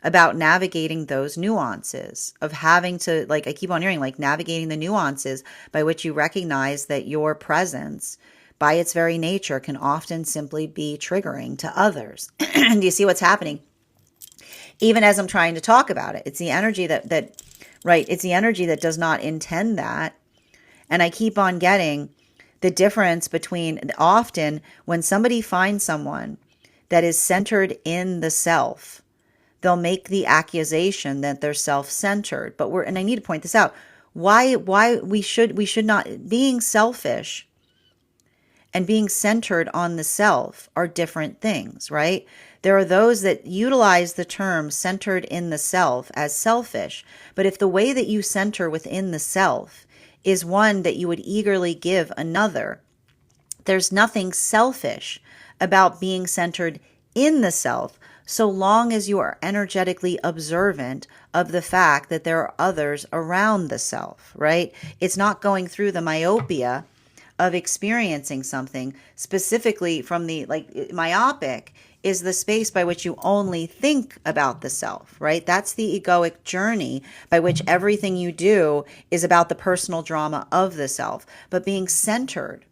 about navigating those nuances of having to, like I keep on hearing, like navigating the nuances by which you recognize that your presence by its very nature can often simply be triggering to others. Do you see what's happening? Even as I'm trying to talk about it, it's the energy that right, it's the energy that does not intend that. And I keep on getting the difference between often when somebody finds someone that is centered in the self, they'll make the accusation that they're self-centered. But and I need to point this out. Why we should not, being selfish and being centered on the self are different things, right? There are those that utilize the term centered in the self as selfish. But if the way that you center within the self is one that you would eagerly give another, there's nothing selfish about being centered in the self, so long as you are energetically observant of the fact that there are others around the self, right? It's not going through the myopia of experiencing something specifically from the, like, myopic is the space by which you only think about the self, right? That's the egoic journey by which everything you do is about the personal drama of the self. But being centered,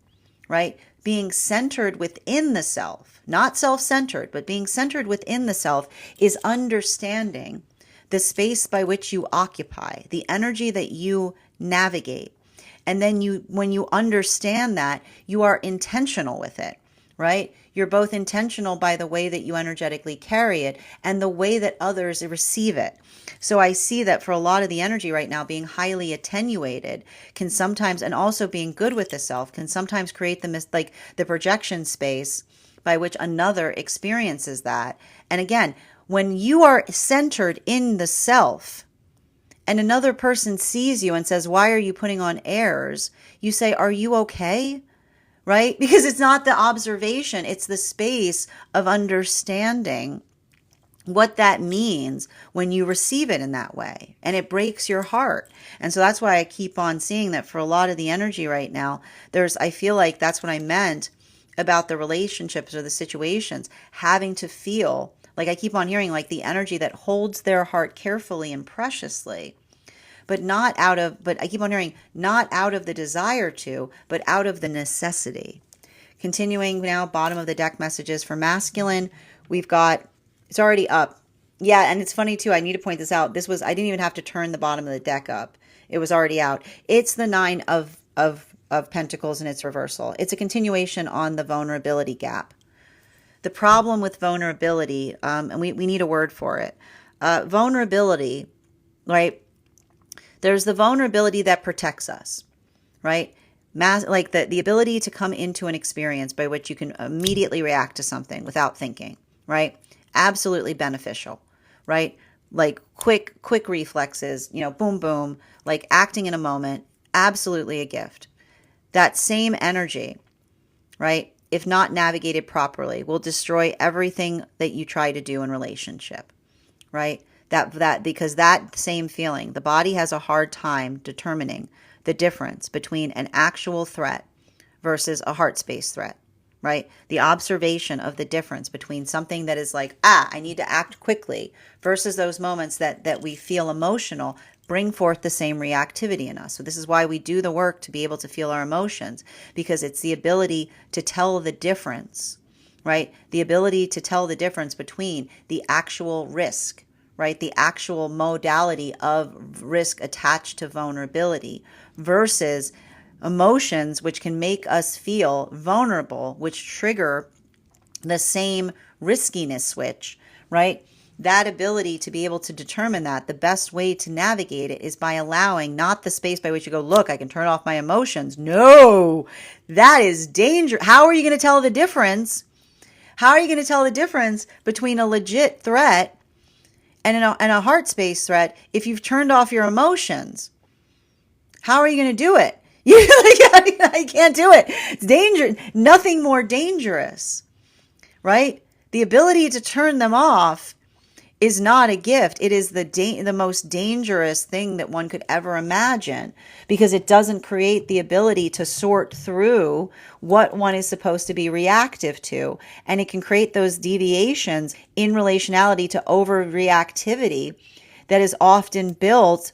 right? Being centered within the self, not self-centered, but being centered within the self is understanding the space by which you occupy, the energy that you navigate. And then when you understand that, you are intentional with it, right? You're both intentional by the way that you energetically carry it and the way that others receive it. So I see that for a lot of the energy right now, being highly attenuated can sometimes, and also being good with the self, can sometimes create the projection space by which another experiences that. And again, when you are centered in the self, and another person sees you and says, "Why are you putting on airs?" You say, "Are you okay?" right? Because it's not the observation, it's the space of understanding what that means when you receive it in that way. And it breaks your heart. And so that's why I keep on seeing that for a lot of the energy right now, I feel like that's what I meant about the relationships or the situations, having to feel like I keep on hearing like the energy that holds their heart carefully and preciously, but I keep on hearing not out of the desire to, but out of the necessity. Continuing now, bottom of the deck messages for masculine, we've got, it's already up. Yeah, and it's funny too, I need to point this out. I didn't even have to turn the bottom of the deck up. It was already out. It's the Nine of Pentacles in its reversal. It's a continuation on the vulnerability gap. The problem with vulnerability, and we need a word for it. Vulnerability, right? There's the vulnerability that protects us, right? Like the ability to come into an experience by which you can immediately react to something without thinking, right? Absolutely beneficial, right? Like quick reflexes, boom, boom, like acting in a moment, absolutely a gift. That same energy, right, if not navigated properly, will destroy everything that you try to do in relationship, right? Because that same feeling, the body has a hard time determining the difference between an actual threat versus a heart space threat, right? The observation of the difference between something that is like, I need to act quickly, versus those moments that we feel emotional bring forth the same reactivity in us. So this is why we do the work to be able to feel our emotions, because it's the ability to tell the difference, right? The ability to tell the difference between the actual risk, right? The actual modality of risk attached to vulnerability versus emotions, which can make us feel vulnerable, which trigger the same riskiness switch, right? That ability to be able to determine that the best way to navigate it is by allowing not the space by which you go, look, I can turn off my emotions. No, that is dangerous. How are you going to tell the difference? How are you going to tell the difference between a legit threat and a heart space threat if you've turned off your emotions? How are you going to do it? I can't do it. It's dangerous. Nothing more dangerous, right? The ability to turn them off is not a gift. It is the most dangerous thing that one could ever imagine, because it doesn't create the ability to sort through what one is supposed to be reactive to. And it can create those deviations in relationality to overreactivity that is often built,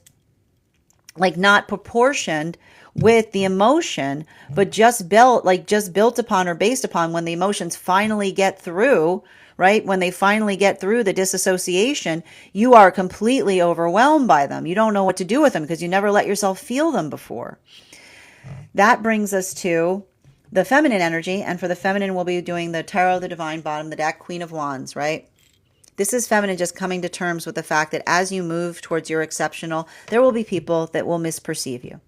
like not proportioned with the emotion, but just built upon or based upon when the emotions finally get through, right? When they finally get through the disassociation, you are completely overwhelmed by them. You don't know what to do with them because you never let yourself feel them before. That brings us to the feminine energy. And for the feminine, we'll be doing the Tarot of the Divine, bottom of the deck, Queen of Wands, right? This is feminine just coming to terms with the fact that as you move towards your exceptional, there will be people that will misperceive you.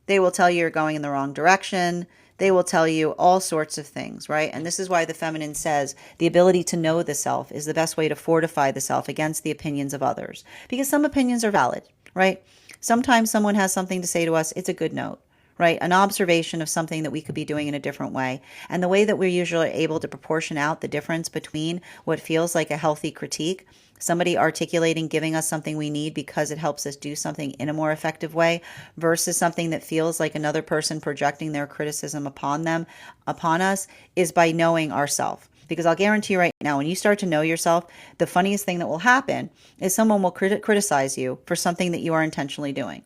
They will tell you you're going in the wrong direction. They will tell you all sorts of things, right? And this is why the feminine says the ability to know the self is the best way to fortify the self against the opinions of others. Because some opinions are valid, right? Sometimes someone has something to say to us. It's a good note, right? An observation of something that we could be doing in a different way. And the way that we're usually able to proportion out the difference between what feels like a healthy critique, somebody articulating, giving us something we need because it helps us do something in a more effective way, versus something that feels like another person projecting their criticism upon us, is by knowing ourselves. Because I'll guarantee you right now, when you start to know yourself, the funniest thing that will happen is someone will criticize you for something that you are intentionally doing.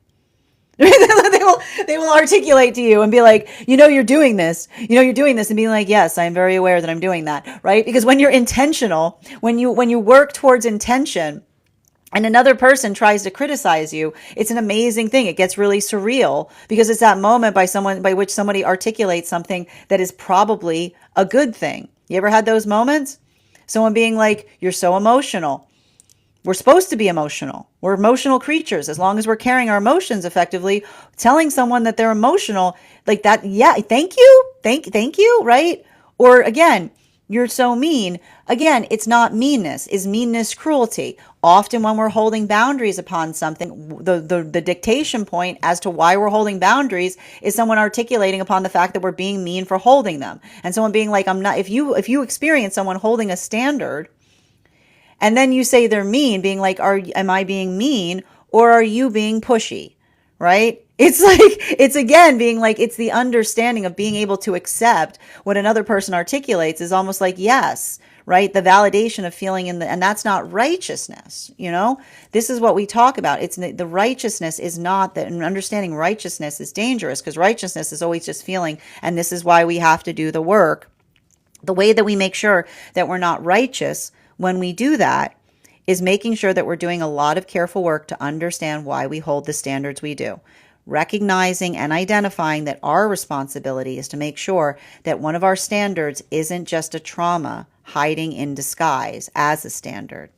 They will articulate to you and be like, you're doing this, and being like, yes, I'm very aware that I'm doing that, right? Because when you're intentional, when you work towards intention, and another person tries to criticize you, it's an amazing thing. It gets really surreal because it's that moment by which somebody articulates something that is probably a good thing. You ever had those moments? Someone being like, you're so emotional. We're supposed to be emotional. We're emotional creatures. As long as we're carrying our emotions effectively, telling someone that they're emotional like that, yeah, thank you, right? Or again, You're so mean. Again, it's not meanness. Is meanness cruelty? Often when we're holding boundaries upon something, the dictation point as to why we're holding boundaries is someone articulating upon the fact that we're being mean for holding them. And someone being like, I'm not, if you experience someone holding a standard and then you say they're mean, being like, am I being mean or are you being pushy? Right? It's like, it's again being like, it's the understanding of being able to accept what another person articulates is almost like, yes, right? The validation of feeling and that's not righteousness, you know? This is what we talk about. It's the righteousness is not that, and understanding righteousness is dangerous because righteousness is always just feeling, and this is why we have to do the work. The way that we make sure that we're not righteous when we do that is making sure that we're doing a lot of careful work to understand why we hold the standards we do. Recognizing and identifying that our responsibility is to make sure that one of our standards isn't just a trauma hiding in disguise as a standard.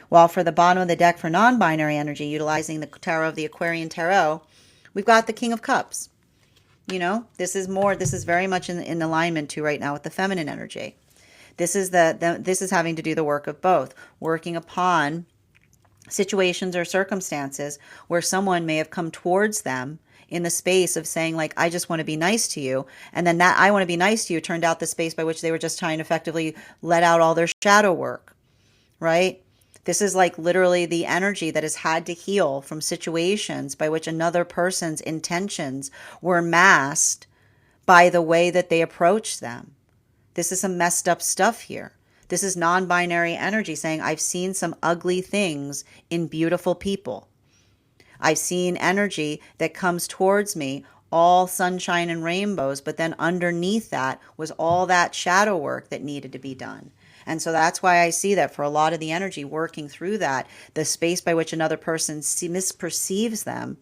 While for the bottom of the deck for non-binary energy, utilizing the tarot of the Aquarian Tarot, we've got the King of Cups. You know, this is very much in alignment to right now with the feminine energy. This is this is having to do the work of both, working upon situations or circumstances where someone may have come towards them in the space of saying like, I just want to be nice to you. And then that I want to be nice to you turned out the space by which they were just trying to effectively let out all their shadow work, right? This is like literally the energy that has had to heal from situations by which another person's intentions were masked by the way that they approached them. This is some messed up stuff here. This is non-binary energy saying, I've seen some ugly things in beautiful people. I've seen energy that comes towards me, all sunshine and rainbows, but then underneath that was all that shadow work that needed to be done. And so that's why I see that for a lot of the energy working through that, the space by which another person misperceives them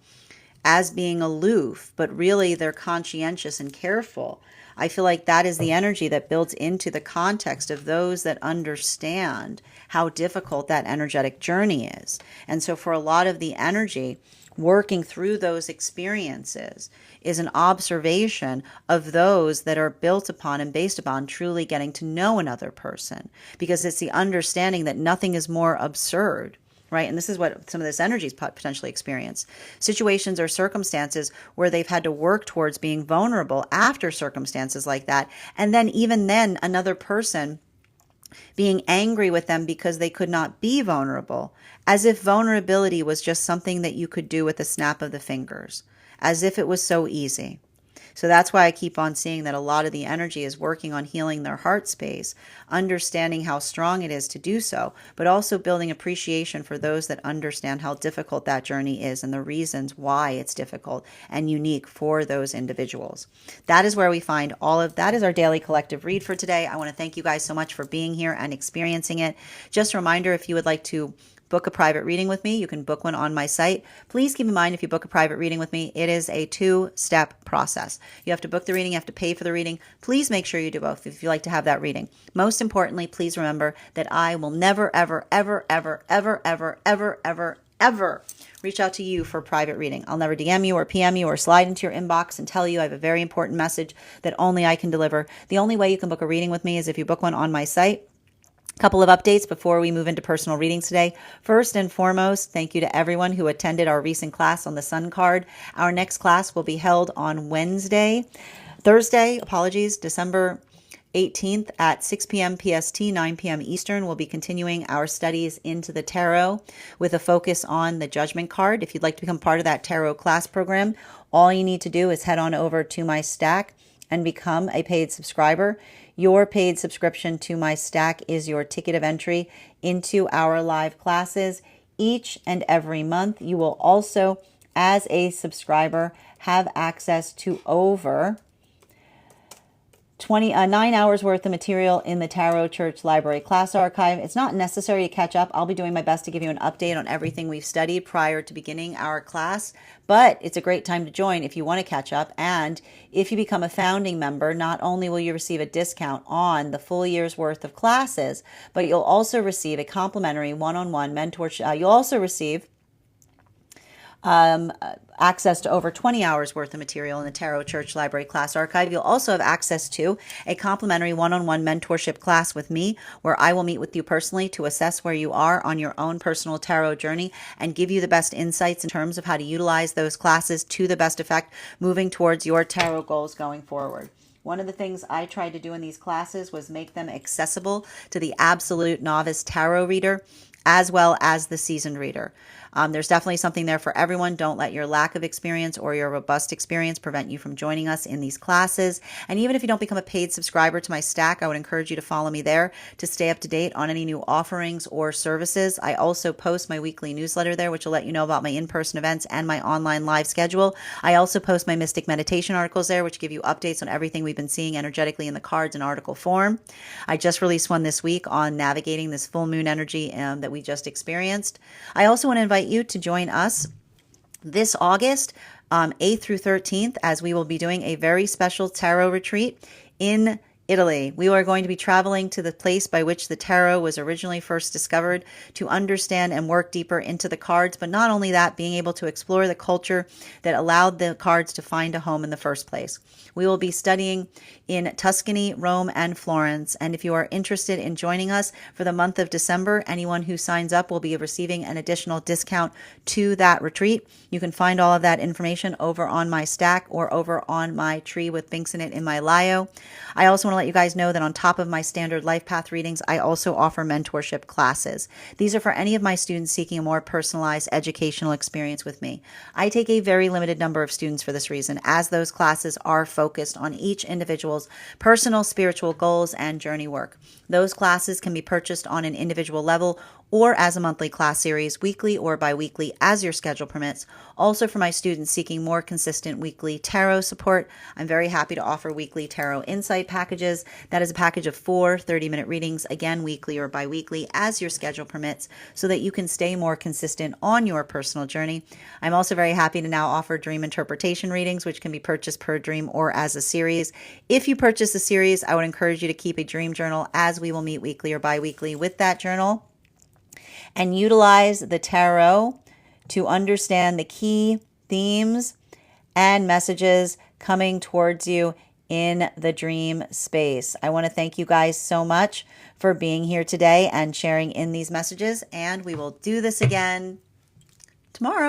as being aloof, but really they're conscientious and careful. I feel like that is the energy that builds into the context of those that understand how difficult that energetic journey is. And so for a lot of the energy, working through those experiences is an observation of those that are built upon and based upon truly getting to know another person, because it's the understanding that nothing is more absurd. Right? And this is what some of this energy is potentially experienced. Situations or circumstances where they've had to work towards being vulnerable after circumstances like that. And then even then, another person being angry with them because they could not be vulnerable, as if vulnerability was just something that you could do with a snap of the fingers, as if it was so easy. So that's why I keep on seeing that a lot of the energy is working on healing their heart space, understanding how strong it is to do so, but also building appreciation for those that understand how difficult that journey is and the reasons why it's difficult and unique for those individuals. That is where we find all of that is our daily collective read for today. I want to thank you guys so much for being here and experiencing it. Just a reminder, if you would like to book a private reading with me, you can book one on my site. Please keep in mind, if you book a private reading with me, it is a 2-step process. You have to book the reading, you have to pay for the reading. Please make sure you do both if you like to have that reading. Most importantly, please remember that I will never, ever, ever, ever, ever, ever, ever, ever, ever reach out to you for a private reading. I'll never DM you or PM you or slide into your inbox and tell you I have a very important message that only I can deliver. The only way you can book a reading with me is if you book one on my site. Couple of updates before we move into personal readings today. First and foremost, thank you to everyone who attended our recent class on the Sun card. Our next class will be held on December 18th at 6 p.m. PST, 9 p.m. Eastern. We'll be continuing our studies into the tarot with a focus on the Judgment card. If you'd like to become part of that tarot class program, all you need to do is head on over to my stack and become a paid subscriber. Your paid subscription to my stack is your ticket of entry into our live classes each and every month. You will also, as a subscriber, have access to over 9 hours worth of material in the Tarot Church Library class archive. It's not necessary to catch up. I'll be doing my best to give you an update on everything we've studied prior to beginning our class, but it's a great time to join if you want to catch up. And if you become a founding member, not only will you receive a discount on the full year's worth of classes, but you'll also receive a complimentary one-on-one mentorship. You'll also receive access to over 20 hours worth of material in the Tarot Church Library class archive. You'll also have access to a complimentary one-on-one mentorship class with me, where I will meet with you personally to assess where you are on your own personal tarot journey and give you the best insights in terms of how to utilize those classes to the best effect moving towards your tarot goals going forward. One of the things I tried to do in these classes was make them accessible to the absolute novice tarot reader as well as the seasoned reader. There's definitely something there for everyone. Don't let your lack of experience or your robust experience prevent you from joining us in these classes. And even if you don't become a paid subscriber to my stack, I would encourage you to follow me there to stay up to date on any new offerings or services. I also post my weekly newsletter there, which will let you know about my in-person events and my online live schedule. I also post my mystic meditation articles there, which give you updates on everything we've been seeing energetically in the cards in article form. I just released one this week on navigating this full moon energy that we just experienced. I also want to invite you to join us this August 8th through 13th, as we will be doing a very special tarot retreat in Italy. We are going to be traveling to the place by which the tarot was originally first discovered to understand and work deeper into the cards, but not only that, being able to explore the culture that allowed the cards to find a home in the first place. We will be studying in Tuscany, Rome, and Florence. And if you are interested in joining us for the month of December, anyone who signs up will be receiving an additional discount to that retreat. You can find all of that information over on my stack or over on my tree with links in it in my bio. I also want to let you guys know that on top of my standard life path readings, I also offer mentorship classes. These are for any of my students seeking a more personalized educational experience with me. I take a very limited number of students for this reason, as those classes are focused on each individual's personal spiritual goals and journey work. Those classes can be purchased on an individual level or as a monthly class series, weekly or bi-weekly, as your schedule permits. Also, for my students seeking more consistent weekly tarot support, I'm very happy to offer weekly tarot insight packages. That is a package of 4 30-minute readings, again, weekly or bi-weekly, as your schedule permits, so that you can stay more consistent on your personal journey. I'm also very happy to now offer dream interpretation readings, which can be purchased per dream or as a series. If you purchase a series, I would encourage you to keep a dream journal, as we will meet weekly or bi-weekly with that journal, and utilize the tarot to understand the key themes and messages coming towards you in the dream space. I want to thank you guys so much for being here today and sharing in these messages, and we will do this again tomorrow.